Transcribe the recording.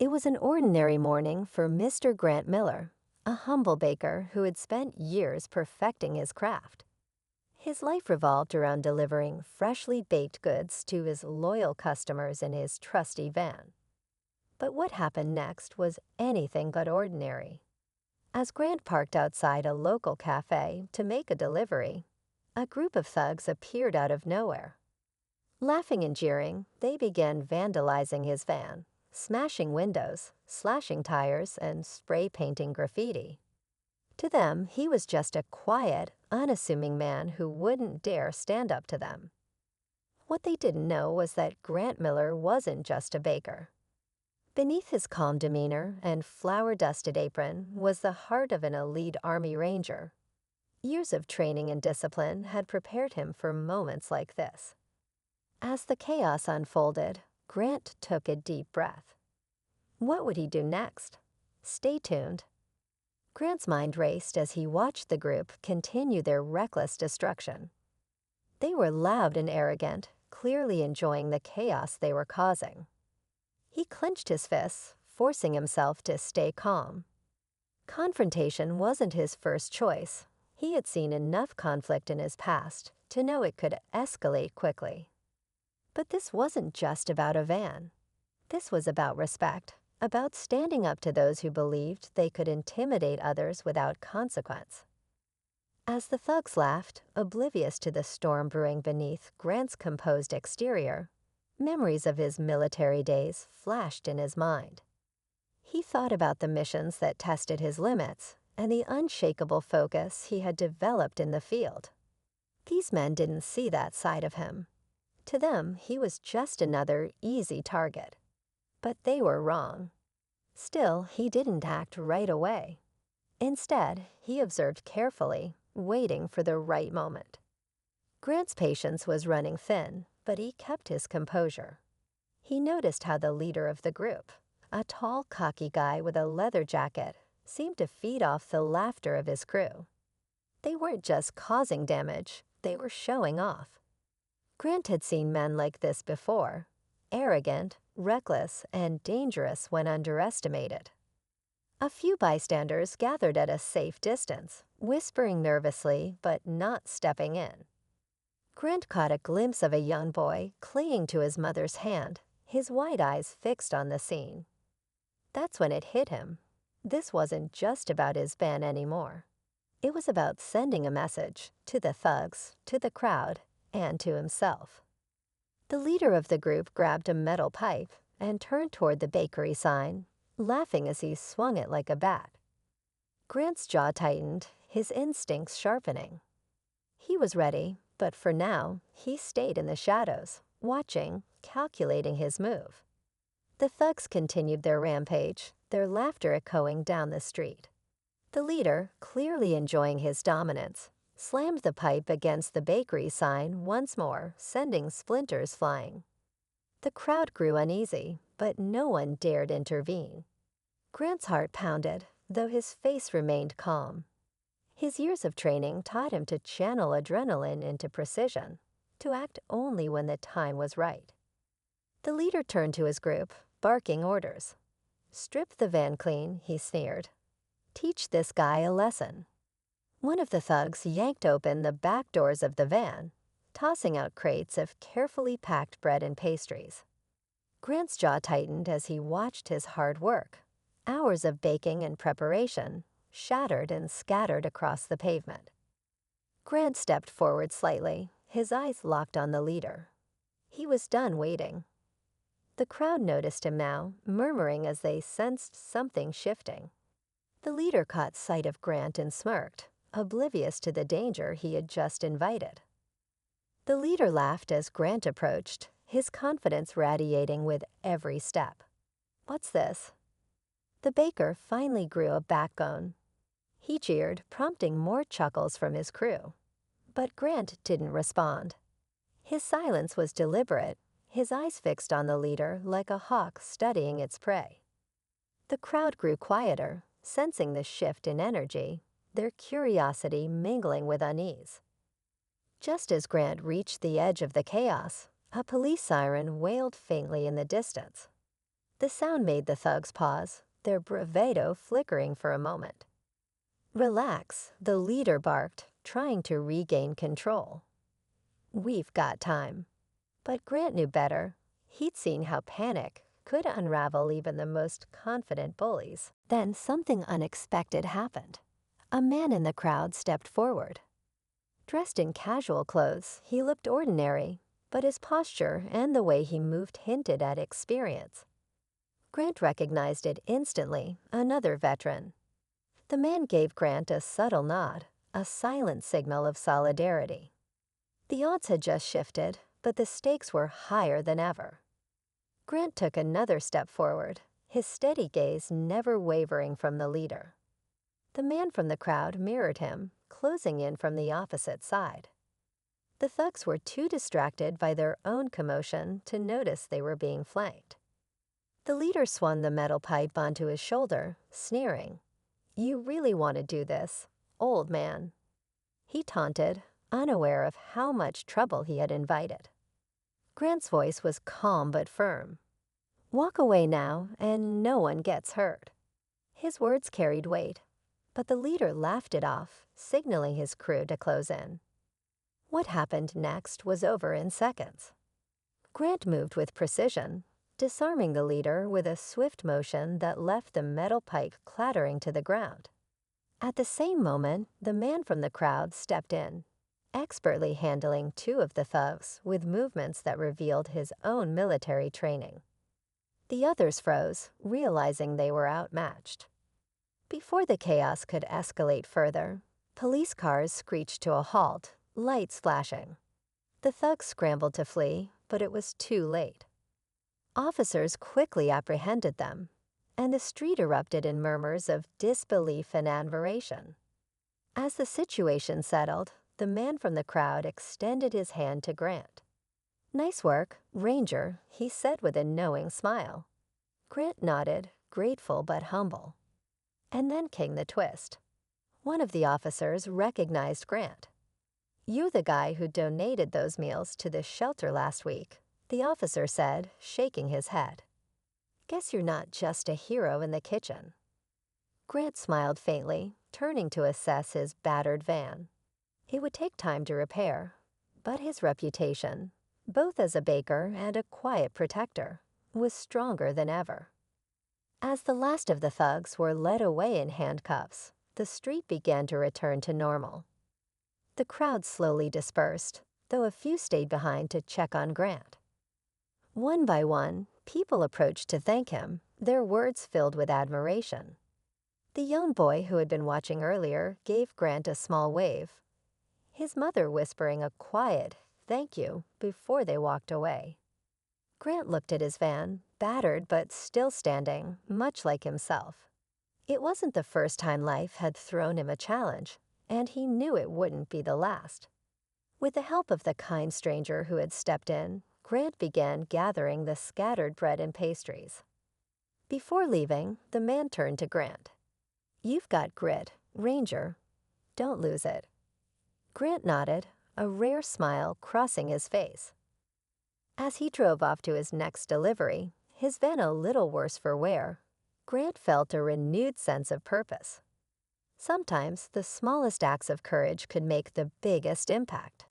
It was an ordinary morning for Mr. Grant Miller, a humble baker who had spent years perfecting his craft. His life revolved around delivering freshly baked goods to his loyal customers in his trusty van. But what happened next was anything but ordinary. As Grant parked outside a local cafe to make a delivery, a group of thugs appeared out of nowhere. Laughing and jeering, they began vandalizing his van, smashing windows, slashing tires, and spray painting graffiti. To them, he was just a quiet, unassuming man who wouldn't dare stand up to them. What they didn't know was that Grant Miller wasn't just a baker. Beneath his calm demeanor and flour-dusted apron was the heart of an elite Army Ranger. Years of training and discipline had prepared him for moments like this. As the chaos unfolded, Grant took a deep breath. What would he do next? Stay tuned. Grant's mind raced as he watched the group continue their reckless destruction. They were loud and arrogant, clearly enjoying the chaos they were causing. He clenched his fists, forcing himself to stay calm. Confrontation wasn't his first choice. He had seen enough conflict in his past to know it could escalate quickly. But this wasn't just about a van. This was about respect, about standing up to those who believed they could intimidate others without consequence. As the thugs laughed, oblivious to the storm brewing beneath Grant's composed exterior, memories of his military days flashed in his mind. He thought about the missions that tested his limits and the unshakable focus he had developed in the field. These men didn't see that side of him. To them, he was just another easy target. But they were wrong. Still, he didn't act right away. Instead, he observed carefully, waiting for the right moment. Grant's patience was running thin, but he kept his composure. He noticed how the leader of the group, a tall, cocky guy with a leather jacket, seemed to feed off the laughter of his crew. They weren't just causing damage, they were showing off. Grant had seen men like this before, arrogant, reckless, and dangerous when underestimated. A few bystanders gathered at a safe distance, whispering nervously but not stepping in. Grant caught a glimpse of a young boy clinging to his mother's hand, his wide eyes fixed on the scene. That's when it hit him. This wasn't just about his van anymore. It was about sending a message to the thugs, to the crowd, and to himself. The leader of the group grabbed a metal pipe and turned toward the bakery sign, laughing as he swung it like a bat. Grant's jaw tightened, his instincts sharpening. He was ready, but for now, he stayed in the shadows, watching, calculating his move. The thugs continued their rampage, their laughter echoing down the street. The leader, clearly enjoying his dominance, slammed the pipe against the bakery sign once more, sending splinters flying. The crowd grew uneasy, but no one dared intervene. Grant's heart pounded, though his face remained calm. His years of training taught him to channel adrenaline into precision, to act only when the time was right. The leader turned to his group, barking orders. "Strip the van clean," he sneered. "Teach this guy a lesson." One of the thugs yanked open the back doors of the van, tossing out crates of carefully packed bread and pastries. Grant's jaw tightened as he watched his hard work, hours of baking and preparation, shattered and scattered across the pavement. Grant stepped forward slightly, his eyes locked on the leader. He was done waiting. The crowd noticed him now, murmuring as they sensed something shifting. The leader caught sight of Grant and smirked, oblivious to the danger he had just invited. The leader laughed as Grant approached, his confidence radiating with every step. "What's this?" The baker finally grew a backbone. He jeered, prompting more chuckles from his crew. But Grant didn't respond. His silence was deliberate, his eyes fixed on the leader like a hawk studying its prey. The crowd grew quieter, sensing the shift in energy, their curiosity mingling with unease. Just as Grant reached the edge of the chaos, a police siren wailed faintly in the distance. The sound made the thugs pause, their bravado flickering for a moment. "Relax," the leader barked, trying to regain control. "We've got time." But Grant knew better. He'd seen how panic could unravel even the most confident bullies. Then something unexpected happened. A man in the crowd stepped forward. Dressed in casual clothes, he looked ordinary, but his posture and the way he moved hinted at experience. Grant recognized it instantly, another veteran. The man gave Grant a subtle nod, a silent signal of solidarity. The odds had just shifted, but the stakes were higher than ever. Grant took another step forward, his steady gaze never wavering from the leader. The man from the crowd mirrored him, closing in from the opposite side. The thugs were too distracted by their own commotion to notice they were being flanked. The leader swung the metal pipe onto his shoulder, sneering. "You really want to do this, old man?" He taunted, unaware of how much trouble he had invited. Grant's voice was calm but firm. "Walk away now, and no one gets hurt." His words carried weight, but the leader laughed it off, signaling his crew to close in. What happened next was over in seconds. Grant moved with precision, disarming the leader with a swift motion that left the metal pipe clattering to the ground. At the same moment, the man from the crowd stepped in, expertly handling two of the thugs with movements that revealed his own military training. The others froze, realizing they were outmatched. Before the chaos could escalate further, police cars screeched to a halt, lights flashing. The thugs scrambled to flee, but it was too late. Officers quickly apprehended them, and the street erupted in murmurs of disbelief and admiration. As the situation settled, the man from the crowd extended his hand to Grant. "Nice work, Ranger," he said with a knowing smile. Grant nodded, grateful but humble. And then came the twist. One of the officers recognized Grant. "You the guy who donated those meals to the shelter last week," the officer said, shaking his head. "Guess you're not just a hero in the kitchen." Grant smiled faintly, turning to assess his battered van. It would take time to repair, but his reputation, both as a baker and a quiet protector, was stronger than ever. As the last of the thugs were led away in handcuffs, the street began to return to normal. The crowd slowly dispersed, though a few stayed behind to check on Grant. One by one, people approached to thank him, their words filled with admiration. The young boy who had been watching earlier gave Grant a small wave, his mother whispering a quiet "thank you" before they walked away. Grant looked at his van, battered but still standing, much like himself. It wasn't the first time life had thrown him a challenge, and he knew it wouldn't be the last. With the help of the kind stranger who had stepped in, Grant began gathering the scattered bread and pastries. Before leaving, the man turned to Grant. "You've got grit, Ranger. Don't lose it." Grant nodded, a rare smile crossing his face. As he drove off to his next delivery, his van a little worse for wear, Grant felt a renewed sense of purpose. Sometimes the smallest acts of courage could make the biggest impact.